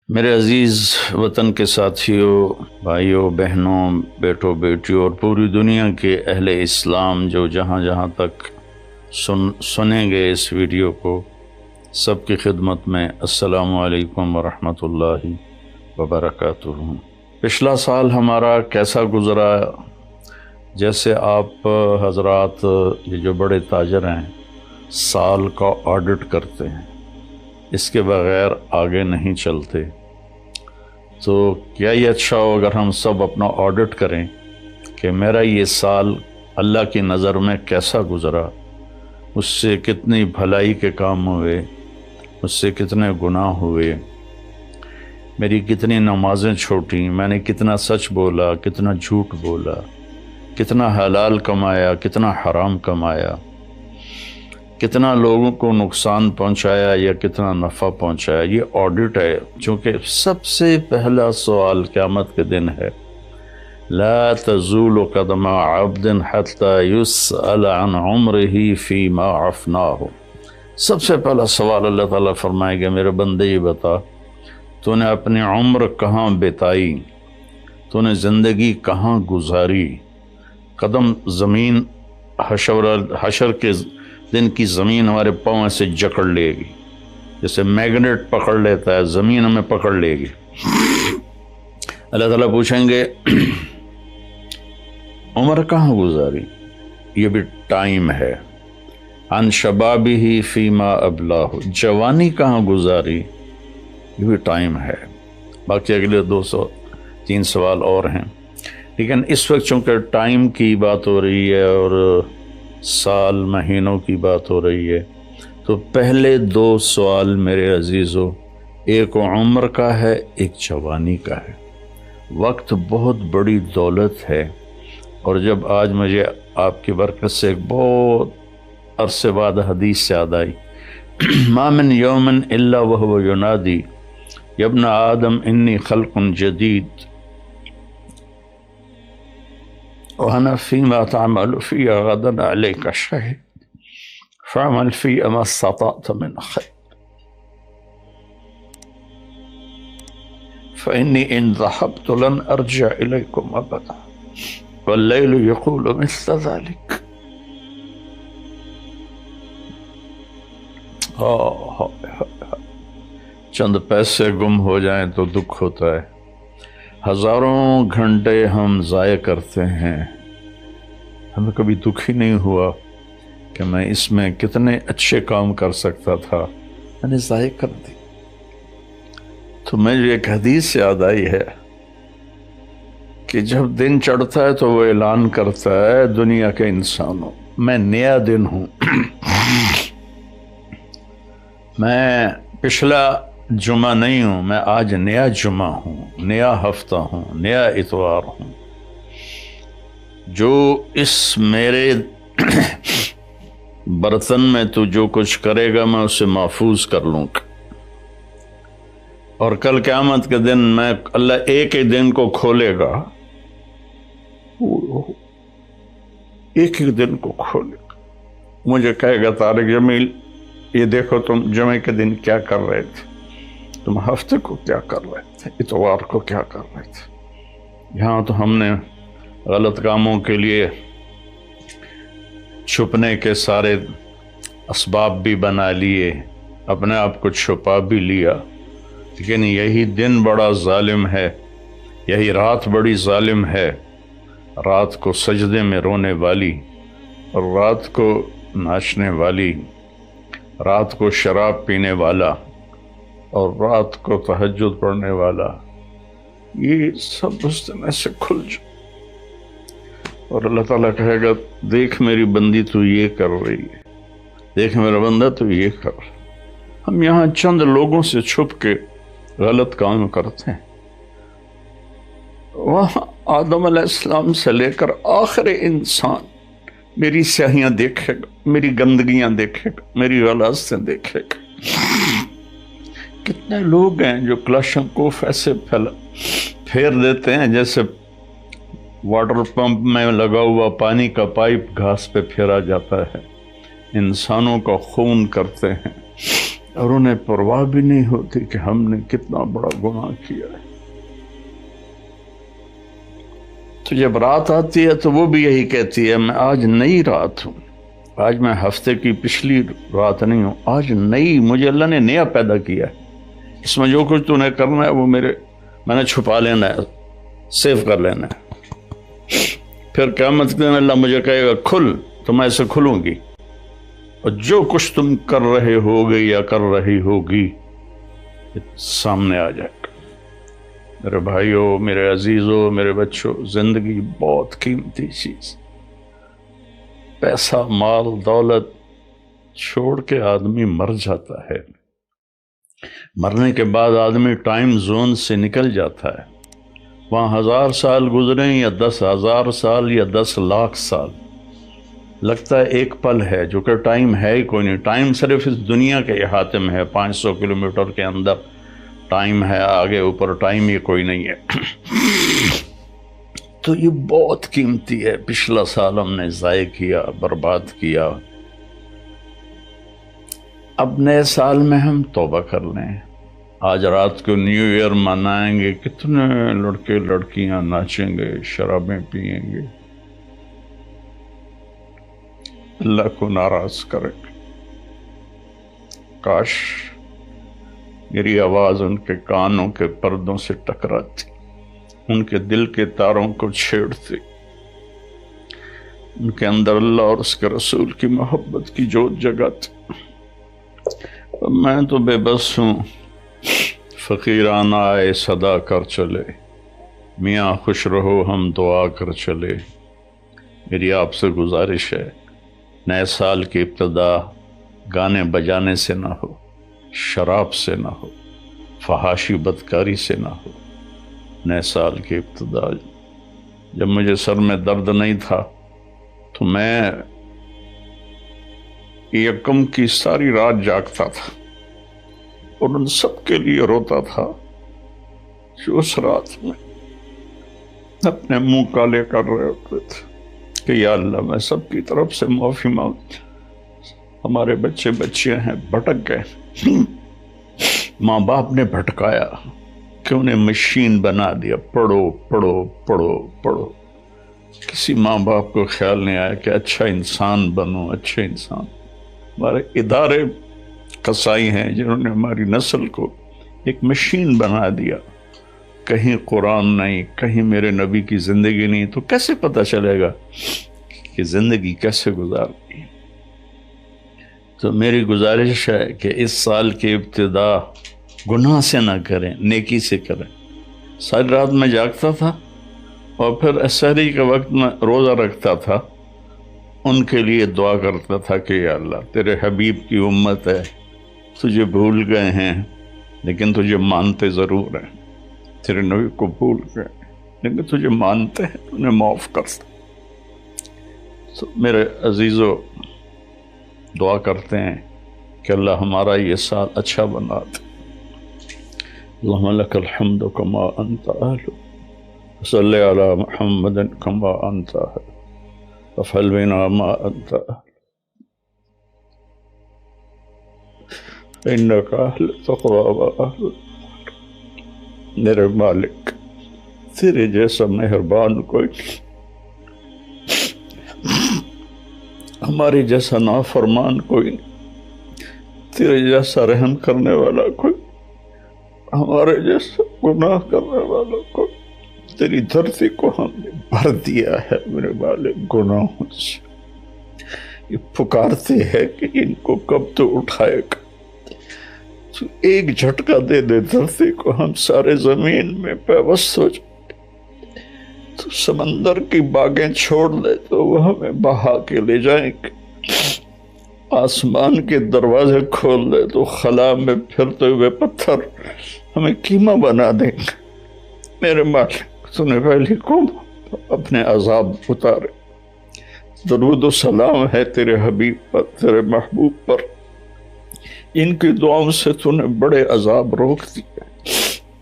میرے عزیز وطن کے ساتھیوں، بھائیوں، بہنوں، بیٹوں، بیٹیوں اور پوری دنیا کے اہل اسلام جو جہاں جہاں تک سنیں گے اس ویڈیو کو، سب کی خدمت میں السلام علیکم ورحمۃ اللہ وبرکاتہ۔ پچھلا سال ہمارا کیسا گزرا؟ جیسے آپ حضرات یہ جو بڑے تاجر ہیں سال کا آڈٹ کرتے ہیں، اس کے بغیر آگے نہیں چلتے، تو کیا یہ اچھا ہو اگر ہم سب اپنا آڈٹ کریں کہ میرا یہ سال اللہ کی نظر میں کیسا گزرا، اس سے کتنی بھلائی کے کام ہوئے، اس سے کتنے گناہ ہوئے، میری کتنی نمازیں چھوٹیں، میں نے کتنا سچ بولا، کتنا جھوٹ بولا، کتنا حلال کمایا، کتنا حرام کمایا، کتنا لوگوں کو نقصان پہنچایا یا کتنا نفع پہنچایا۔ یہ آڈٹ ہے، چونکہ سب سے پہلا سوال قیامت کے دن ہے، لا تزول قدم عبد حتى يسأل عن عمره فيما افناه۔ سب سے پہلا سوال اللہ تعالیٰ فرمائے گا، میرے بندے یہ بتا تو نے اپنی عمر کہاں بتائی، تو نے زندگی کہاں گزاری۔ قدم زمین حشر کے دن کی زمین ہمارے پاؤں سے جکڑ لے گی، جیسے میگنیٹ پکڑ لیتا ہے، زمین ہمیں پکڑ لے گی۔ اللہ تعالیٰ پوچھیں گے عمر کہاں گزاری، یہ بھی ٹائم ہے۔ عن شبابہ فیما ابلاہ، جوانی کہاں گزاری، یہ بھی ٹائم ہے۔ باقی اگلے 203 سوال اور ہیں، لیکن اس وقت چونکہ ٹائم کی بات ہو رہی ہے اور سال مہینوں کی بات ہو رہی ہے، تو پہلے 2 سوال میرے عزیزو، ایک عمر کا ہے، ایک جوانی کا ہے۔ وقت بہت بڑی دولت ہے، اور جب آج مجھے آپ کی برکت سے ایک بہت عرصے بعد حدیث یاد آئی، ما من یوم الا وهو ینادی یا ابن آدم انی خلق جدید وأنا فيما تعمل في غدا عليك شهيد فاعمل في ما استطعت من خير فإني إن ذهبت لن أرجع إليكم أبدا والليل يقول مثل ذلك۔ چند پیسے گم ہو جائیں تو دکھ ہوتا ہے، ہزاروں گھنٹے ہم ضائع کرتے ہیں، ہمیں کبھی دکھ ہی نہیں ہوا کہ میں اس میں کتنے اچھے کام کر سکتا تھا، میں نے ضائع کر دی۔ تو مجھے ایک حدیث یاد آئی ہے کہ جب دن چڑھتا ہے تو وہ اعلان کرتا ہے دنیا کے انسانوں، میں نیا دن ہوں، میں پچھلا جمعہ نہیں ہوں، میں آج نیا جمعہ ہوں، نیا ہفتہ ہوں، نیا اتوار ہوں۔ جو اس میرے برتن میں تو جو کچھ کرے گا میں اسے محفوظ کر لوں گا، اور کل قیامت کے دن میں اللہ ایک ہی دن کو کھولے گا، ایک ہی دن کو کھولے گا، مجھے کہے گا طارق جمیل یہ دیکھو تم جمعے کے دن کیا کر رہے تھے، تم ہفتے کو کیا کر رہے تھے، اتوار کو کیا کر رہے تھے۔ یہاں تو ہم نے غلط کاموں کے لیے چھپنے کے سارے اسباب بھی بنا لیے، اپنے آپ کو چھپا بھی لیا، لیکن یہی دن بڑا ظالم ہے، یہی رات بڑی ظالم ہے، رات کو سجدے میں رونے والی، اور رات کو ناچنے والی، رات کو شراب پینے والا، اور رات کو تہجد پڑھنے والا، یہ سب اس دن ایسے کھل جائے، اور اللہ تعالیٰ کہے گا دیکھ میری بندی تو یہ کر رہی ہے، دیکھ میرا بندہ تو یہ کر رہا ہے۔ ہم یہاں چند لوگوں سے چھپ کے غلط کام کرتے ہیں، وہاں آدم علیہ السلام سے لے کر آخر انسان میری سیاہیاں دیکھے گا، میری گندگیاں دیکھے گا، میری غلاظتیں دیکھے گا۔ کتنے لوگ ہیں جو کلاشنکوف ایسے پھیر دیتے ہیں جیسے واٹر پمپ میں لگا ہوا پانی کا پائپ گھاس پہ پھیرا جاتا ہے، انسانوں کا خون کرتے ہیں، اور انہیں پرواہ بھی نہیں ہوتی کہ ہم نے کتنا بڑا گناہ کیا ہے۔ تو جب رات آتی ہے تو وہ بھی یہی کہتی ہے میں آج نئی رات ہوں، آج میں ہفتے کی پچھلی رات نہیں ہوں، آج نئی، مجھے اللہ نے نیا پیدا کیا ہے، اس میں جو کچھ تو نے کرنا ہے وہ میں نے چھپا لینا ہے، سیو کر لینا ہے۔ پھر قیامت کے دن اللہ مجھے کہے گا کھل، تو میں اسے کھلوں گی، اور جو کچھ تم کر رہے ہوگے یا کر رہی ہوگی سامنے آ جائے گا۔ میرے بھائیوں، میرے عزیزوں، میرے بچوں، زندگی بہت قیمتی چیز، پیسہ مال دولت چھوڑ کے آدمی مر جاتا ہے، مرنے کے بعد آدمی ٹائم زون سے نکل جاتا ہے، وہاں 1000 سال گزریں یا 10,000 سال یا 10 لاکھ سال، لگتا ہے ایک پل ہے، جو کہ ٹائم ہے ہی کوئی نہیں۔ ٹائم صرف اس دنیا کے احاطے میں ہے، 500 کلومیٹر کے اندر ٹائم ہے، آگے اوپر ٹائم یہ کوئی نہیں ہے۔ تو یہ بہت قیمتی ہے، پچھلا سال ہم نے ضائع کیا، برباد کیا۔ اب نئے سال میں ہم توبہ کر لیں۔ آج رات کو نیو ایئر منائیں گے، کتنے لڑکے لڑکیاں ناچیں گے، شرابیں پئیں گے، اللہ کو ناراض کریں گے۔ کاش میری آواز ان کے کانوں کے پردوں سے ٹکراتی، ان کے دل کے تاروں کو چھیڑتی، ان کے اندر اللہ اور اس کے رسول کی محبت کی جوت جگاتی۔ میں تو بے بس ہوں، فقیرانہ آئے صدا کر چلے، میاں خوش رہو ہم دعا کر چلے۔ میری آپ سے گزارش ہے، نئے سال کی ابتدا گانے بجانے سے نہ ہو، شراب سے نہ ہو، فحاشی بدکاری سے نہ ہو۔ نئے سال کی ابتدا، جب مجھے سر میں درد نہیں تھا تو میں یکم کی ساری رات جاگتا تھا اور ان سب کے لیے روتا تھا جو اس رات میں اپنے منہ کالے کر رہے ہوتے تھے کہ یا اللہ میں سب کی طرف سے معافی مانگ، ہمارے بچے بچیاں ہیں بھٹک گئے، ماں باپ نے بھٹکایا کہ انہیں مشین بنا دیا، پڑھو پڑھو پڑھو پڑھو۔ کسی ماں باپ کو خیال نہیں آیا کہ اچھا انسان بنو، اچھے انسان۔ ہمارے ادارے قصائی ہیں جنہوں نے ہماری نسل کو ایک مشین بنا دیا، کہیں قرآن نہیں، کہیں میرے نبی کی زندگی نہیں، تو کیسے پتہ چلے گا کہ زندگی کیسے گزارنی ہے؟ تو میری گزارش ہے کہ اس سال کی ابتدا گناہ سے نہ کریں، نیکی سے کریں۔ ساری رات میں جاگتا تھا اور پھر سحری کے وقت میں روزہ رکھتا تھا، ان کے لیے دعا کرتا تھا کہ یا اللہ تیرے حبیب کی امت ہے، تجھے بھول گئے ہیں لیکن تجھے مانتے ضرور ہیں، تیرے نبی کو بھول گئے لیکن تجھے مانتے ہیں، انہیں معاف کر دے۔ تو میرے عزیزو، دعا کرتے ہیں کہ اللہ ہمارا یہ سال اچھا بنا دے۔ اللہم لک الحمد کما انت اہل، صلی علی محمد کما انت اہل، وفعل بنا ما انت اہل، انک اہل تقوی و اہل۔ میرے مالک، تیرے جیسا مہربان کوئی نہیں، ہمارے جیسا نافرمان کوئی نہیں، تیرے جیسا رحم کرنے والا کوئی، ہمارے جیسا گناہ کرنے والا کوئی۔ تیری دھرتی کو ہم نے بھر دیا ہے میرے مالک گناہوں سے، یہ پکارتے ہیں کہ ان کو کب تو اٹھائے گا۔ تو ایک جھٹکا دے دے دھرتی کو، ہم سارے زمین میں پیوست ہو جائیں۔ تو سمندر کی باغیں چھوڑ دے تو وہ ہمیں بہا کے لے جائیں گے، آسمان کے دروازے کھول دے تو خلا میں پھرتے ہوئے پتھر ہمیں کیما بنا دیں گے۔ میرے مالک، تو نے پہلی قوم اپنے عذاب اتارے۔ درود و سلام ہے تیرے حبیب پر، تیرے محبوب پر، ان کی دعاؤں سے تو نے بڑے عذاب روک دیے۔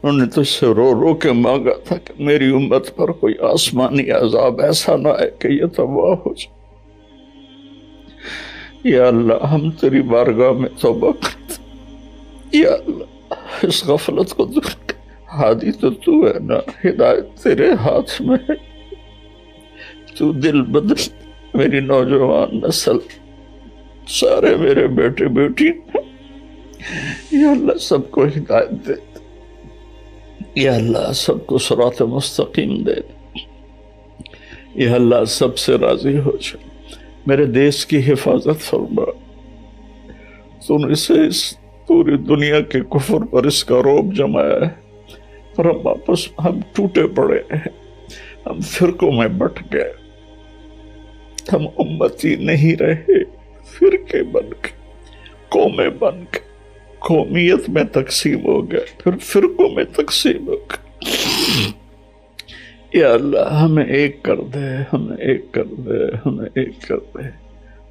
انہوں نے تجھ سے رو رو کے مانگا تھا کہ میری امت پر کوئی آسمانی عذاب ایسا نہ آئے کہ یہ تباہ ہو جائے۔ یا اللہ، ہم تیری بارگاہ میں توبہ کرتے، یا اللہ اس غفلت کو دور کر، ہادی تو ہے نا، ہدایت تیرے ہاتھ میں ہے، تو دل بدل میری نوجوان نسل، سارے میرے بیٹے بیٹی، یا اللہ سب کو ہدایت دے، یا اللہ سب کو صراط مستقیم دے، یا اللہ سب سے راضی ہو جائے، میرے دیش کی حفاظت فرما، تو نے اسے اس پوری دنیا کے کفر پر اس کا روب جمایا ہے، پر ہم واپس ہم ٹوٹے پڑے ہیں، ہم فرقوں میں بٹ گئے، ہم امتی نہیں رہے، فرقے بن کے، قومیں بن کے، قومیت میں تقسیم ہو گئے، پھر فرقوں میں تقسیم ہو گئے، یا اللہ ہمیں ایک کر دے، ہمیں ایک کر دے، ہمیں ایک کر دے،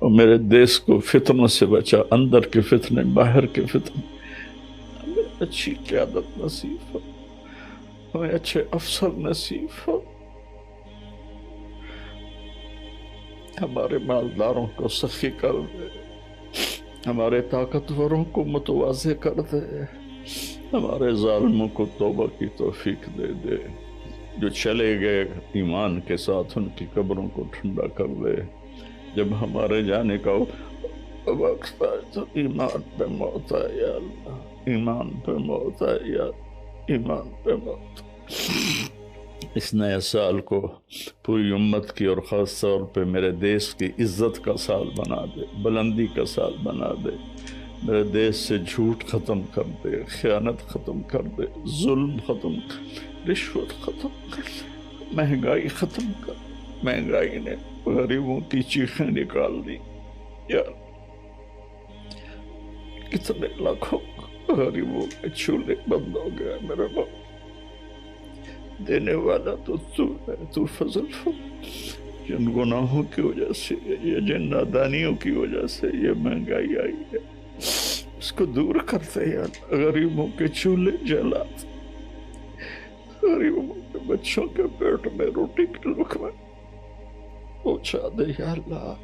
اور میرے دیش کو فتنوں سے بچا، اندر کے فتنے، باہر کے فتنے، ہمیں اچھی قیادت نصیب ہو، ہمیں اچھے افسر نصیب ہو، ہمارے مالداروں کو سخی کر دے، ہمارے طاقتوروں کو متواضع کر دے، ہمارے ظالموں کو توبہ کی توفیق دے دے، جو چلے گئے ایمان کے ساتھ ان کی قبروں کو ٹھنڈا کر دے، جب ہمارے جانے کا وقت آئے تو ایمان پہ موت آئے، یا اللہ ایمان پہ موت آئے، یا ایمان پہ موت۔ اس نئے سال کو پوری امت کی اور خاص طور پہ میرے دیش کی عزت کا سال بنا دے، بلندی کا سال بنا دے، میرے دیش سے جھوٹ ختم کر دے، خیانت ختم کر دے، ظلم ختم کر، رشوت ختم کر، مہنگائی ختم کر، مہنگائی نے غریبوں کی چیخیں نکال دی، یا کتنے لاکھوں غریبوں کے چولہے بند ہو گئے، میرے باپ دینے والا تو ہے، تو فضل جن گناہوں کی وجہ سے یا جن نادانیوں کی وجہ سے یہ مہنگائی آئی ہے اس کو دور کرتے، یا غریبوں کے چولہے جلاتے، غریبوں کے بچوں کے پیٹ میں روٹی کے لقمے پہنچا دے، یا اللہ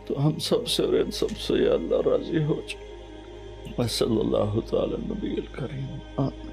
تو ہم سب سے اور ان سب سے یا اللہ راضی ہو جائے۔ صلی اللہ تعالی نبی الکریم آمین۔